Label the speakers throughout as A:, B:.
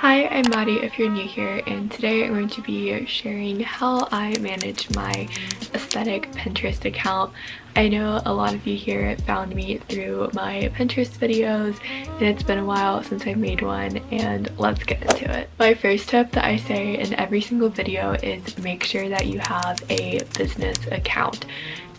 A: Hi, I'm Maddie if you're new here, and today I'm going to be sharing how I manage my aesthetic Pinterest account. I know a lot of you here found me through my Pinterest videos, and it's been a while since I've made one, and let's get into it. My first tip that I say in every single video is make sure that you have a business account.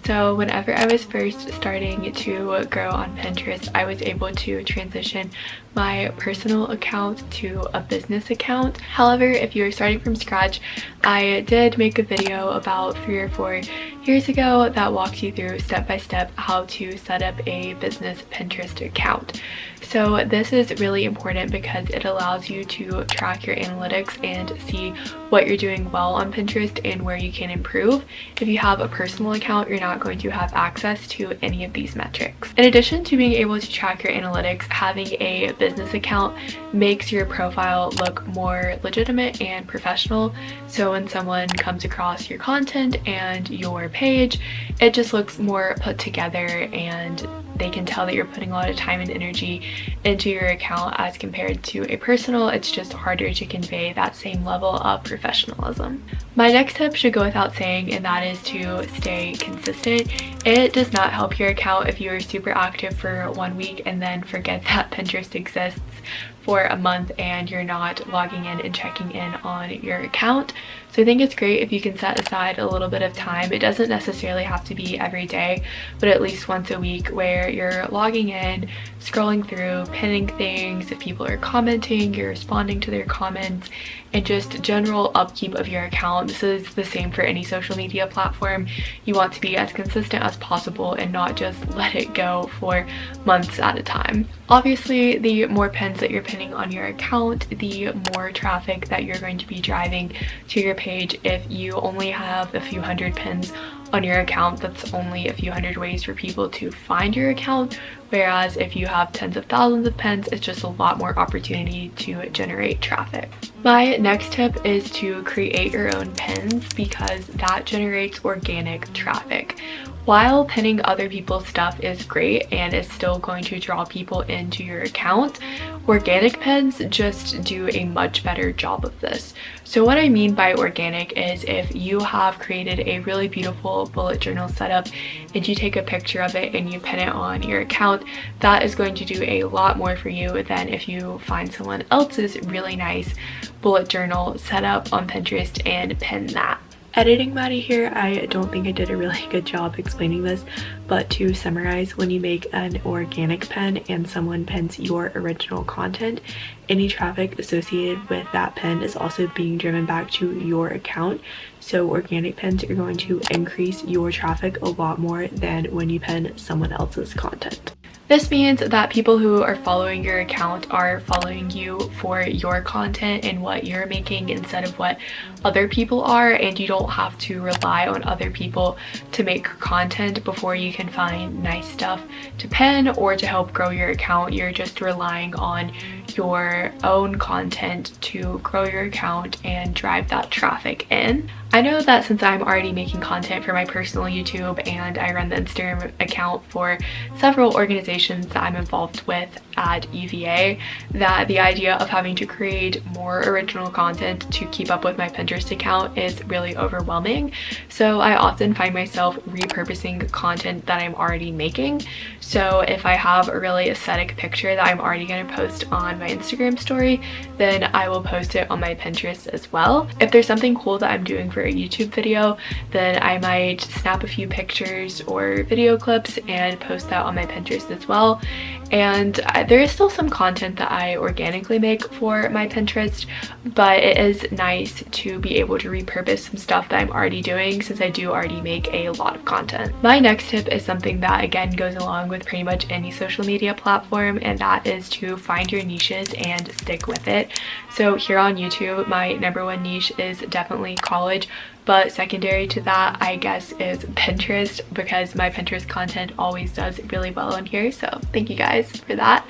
A: So whenever I was first starting to grow on Pinterest, I was able to transition my personal account to a business account. However, if you're starting from scratch, I did make a video about 3 or 4 years ago that walks you through step by step how to set up a business Pinterest account. So this is really important because it allows you to track your analytics and see what you're doing well on Pinterest and where you can improve. If you have a personal account, you're not going to have access to any of these metrics. In addition to being able to track your analytics, having a business account makes your profile look more legitimate and professional. So when someone comes across your content and your page, it just looks more put together and they can tell that you're putting a lot of time and energy into your account as compared to a personal. It's just harder to convey that same level of professionalism. My next tip should go without saying, and that is to stay consistent. It does not help your account if you are super active for 1 week and then forget that Pinterest exists for a month and you're not logging in and checking in on your account. So I think it's great if you can set aside a little bit of time. It doesn't necessarily have to be every day, but at least once a week where you're logging in, scrolling through, pinning things. If people are commenting, you're responding to their comments, and just general upkeep of your account. This is the same for any social media platform. You want to be as consistent as possible and not just let it go for months at a time. Obviously, the more pins that you're pinning on your account, the more traffic that you're going to be driving to your page. If you only have a few hundred pins on your account, that's only a few hundred ways for people to find your account, whereas if you have tens of thousands of pins, it's just a lot more opportunity to generate traffic. My next tip is to create your own pins because that generates organic traffic. While pinning other people's stuff is great and is still going to draw people into your account, organic pins just do a much better job of this. So what I mean by organic is if you have created a really beautiful bullet journal setup and you take a picture of it and you pin it on your account, that is going to do a lot more for you than if you find someone else's really nice bullet journal setup on Pinterest and pin that. Editing Maddie here, I don't think I did a really good job explaining this, but to summarize, when you make an organic pin and someone pins your original content, any traffic associated with that pin is also being driven back to your account. So organic pins are going to increase your traffic a lot more than when you pin someone else's content. This means that people who are following your account are following you for your content and what you're making instead of what other people are, and you don't have to rely on other people to make content before you can find nice stuff to pin or to help grow your account. You're just relying on your own content to grow your account and drive that traffic in. I know that since I'm already making content for my personal YouTube and I run the Instagram account for several organizations that I'm involved with at UVA, that the idea of having to create more original content to keep up with my Pinterest account is really overwhelming. So I often find myself repurposing content that I'm already making. So if I have a really aesthetic picture that I'm already going to post on my Instagram story, then I will post it on my Pinterest as well. If there's something cool that I'm doing for a YouTube video, then I might snap a few pictures or video clips and post that on my Pinterest as well. And there is still some content that I organically make for my Pinterest, but it is nice to be able to repurpose some stuff that I'm already doing since I do already make a lot of content. My next tip is something that again goes along with pretty much any social media platform, and that is to find your niches and stick with it. So here on YouTube, my #1 niche is definitely college, but secondary to that, I guess, is Pinterest, because my Pinterest content always does really well on here, so thank you guys for that.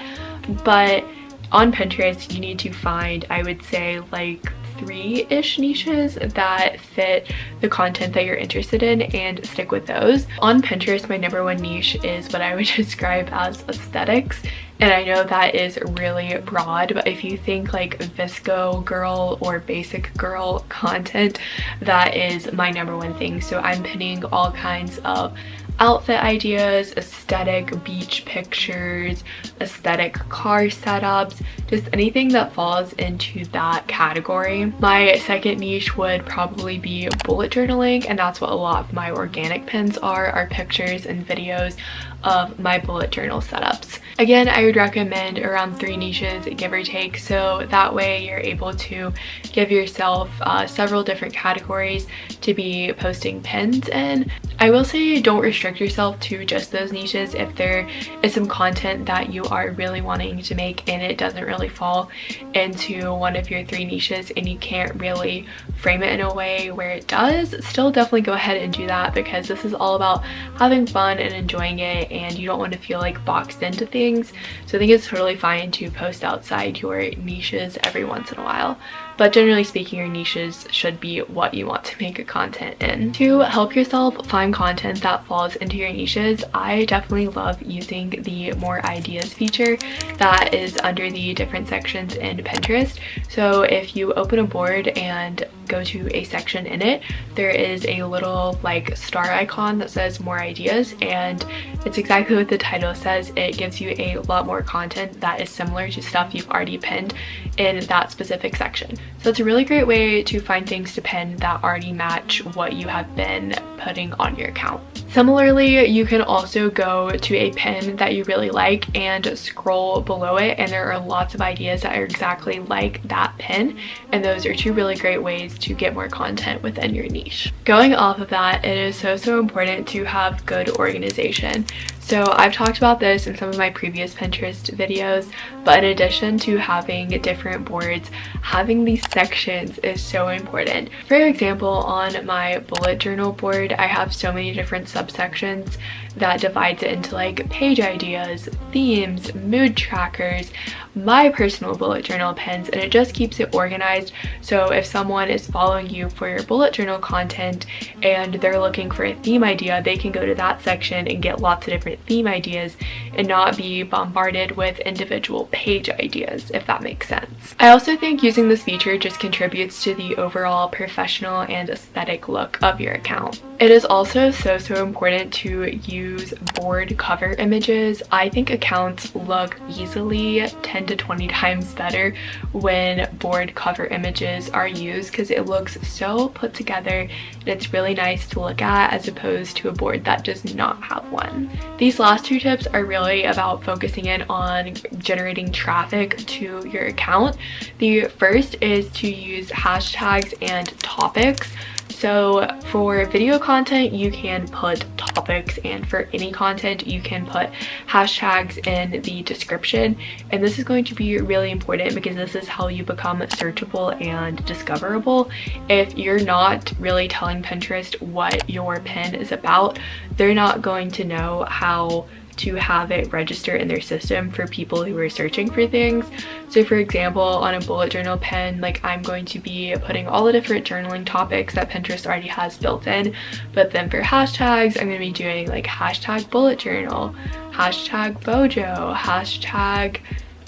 A: But on Pinterest, you need to find, I would say, like 3-ish niches that fit the content that you're interested in and stick with those. On Pinterest, my #1 niche is what I would describe as aesthetics, And I know that is really broad, but if you think like VSCO girl or basic girl content, that is my #1 thing. So I'm pinning all kinds of outfit ideas, aesthetic beach pictures, aesthetic car setups, just anything that falls into that category. My second niche would probably be bullet journaling, and that's what a lot of my organic pins are pictures and videos of my bullet journal setups. Again, I would recommend around 3 niches, give or take, so that way you're able to give yourself several different categories to be posting pins in. I will say don't restrict yourself to just those niches. If there is some content that you are really wanting to make and it doesn't really fall into one of your 3 niches and you can't really frame it in a way where it does, still definitely go ahead and do that, because this is all about having fun and enjoying it, and you don't want to feel like boxed into things. So I think it's totally fine to post outside your niches every once in a while, but generally speaking, your niches should be what you want to make a content in. To help yourself find content that falls into your niches, I definitely love using the More Ideas feature that is under the different sections in Pinterest. So if you open a board and go to a section in it, there is a little like star icon that says More Ideas, and it's exactly what the title says. It gives you a lot more content that is similar to stuff you've already pinned in that specific section. So it's a really great way to find things to pin that already match what you have been putting on your account. Similarly, you can also go to a pin that you really like and scroll below it, and there are lots of ideas that are exactly like that pin, and those are 2 really great ways to get more content within your niche. Going off of that, it is so important to have good organization. So I've talked about this in some of my previous Pinterest videos, but in addition to having different boards, having these sections is so important. For example, on my bullet journal board, I have so many different subsections that divides it into like page ideas, themes, mood trackers, my personal bullet journal pins, and it just keeps it organized. So if someone is following you for your bullet journal content and they're looking for a theme idea, they can go to that section and get lots of different theme ideas and not be bombarded with individual page ideas, if that makes sense. I also think using this feature just contributes to the overall professional and aesthetic look of your account. It is also so important to use board cover images. I think accounts look easily 10 to 20 times better when board cover images are used, because it looks so put together and it's really nice to look at as opposed to a board that does not have one. These last 2 tips are really about focusing in on generating traffic to your account. The first is to use hashtags and topics. So for video content, you can put topics, and for any content, you can put hashtags in the description. And this is going to be really important because this is how you become searchable and discoverable. If you're not really telling Pinterest what your pin is about, they're not going to know how to have it register in their system for people who are searching for things. So for example, on a bullet journal pin, like I'm going to be putting all the different journaling topics that Pinterest already has built in, but then for hashtags, I'm going to be doing like hashtag bullet journal, hashtag bojo, hashtag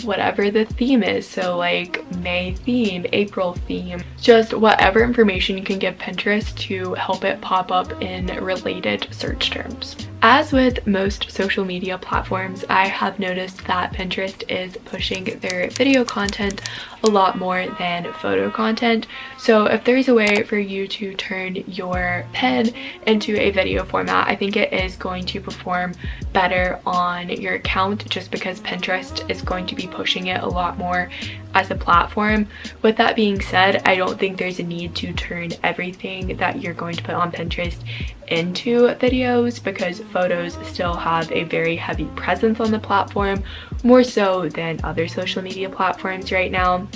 A: whatever the theme is. So like May theme, April theme, just whatever information you can give Pinterest to help it pop up in related search terms. As with most social media platforms, I have noticed that Pinterest is pushing their video content a lot more than photo content. So if there's a way for you to turn your pin into a video format, I think it is going to perform better on your account, just because Pinterest is going to be pushing it a lot more as a platform. With that being said, I don't think there's a need to turn everything that you're going to put on Pinterest into videos, because photos still have a very heavy presence on the platform, more so than other social media platforms right now.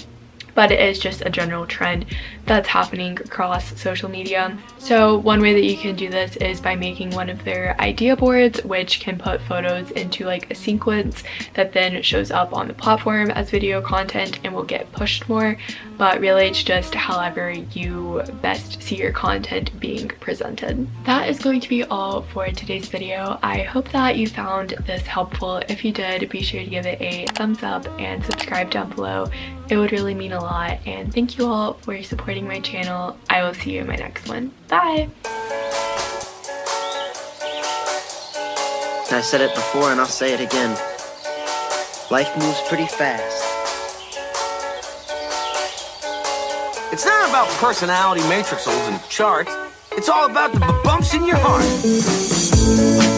A: but it is just a general trend that's happening across social media. So one way that you can do this is by making one of their idea boards, which can put photos into like a sequence that then shows up on the platform as video content and will get pushed more. But really it's just however you best see your content being presented. That is going to be all for today's video. I hope that you found this helpful. If you did, be sure to give it a thumbs up and subscribe down below. It would really mean a lot, and thank you all for supporting my channel. I will see you in my next one. Bye!
B: I said it before and I'll say it again. Life moves pretty fast.
C: It's not about personality matrixels and charts. It's all about the bumps in your heart.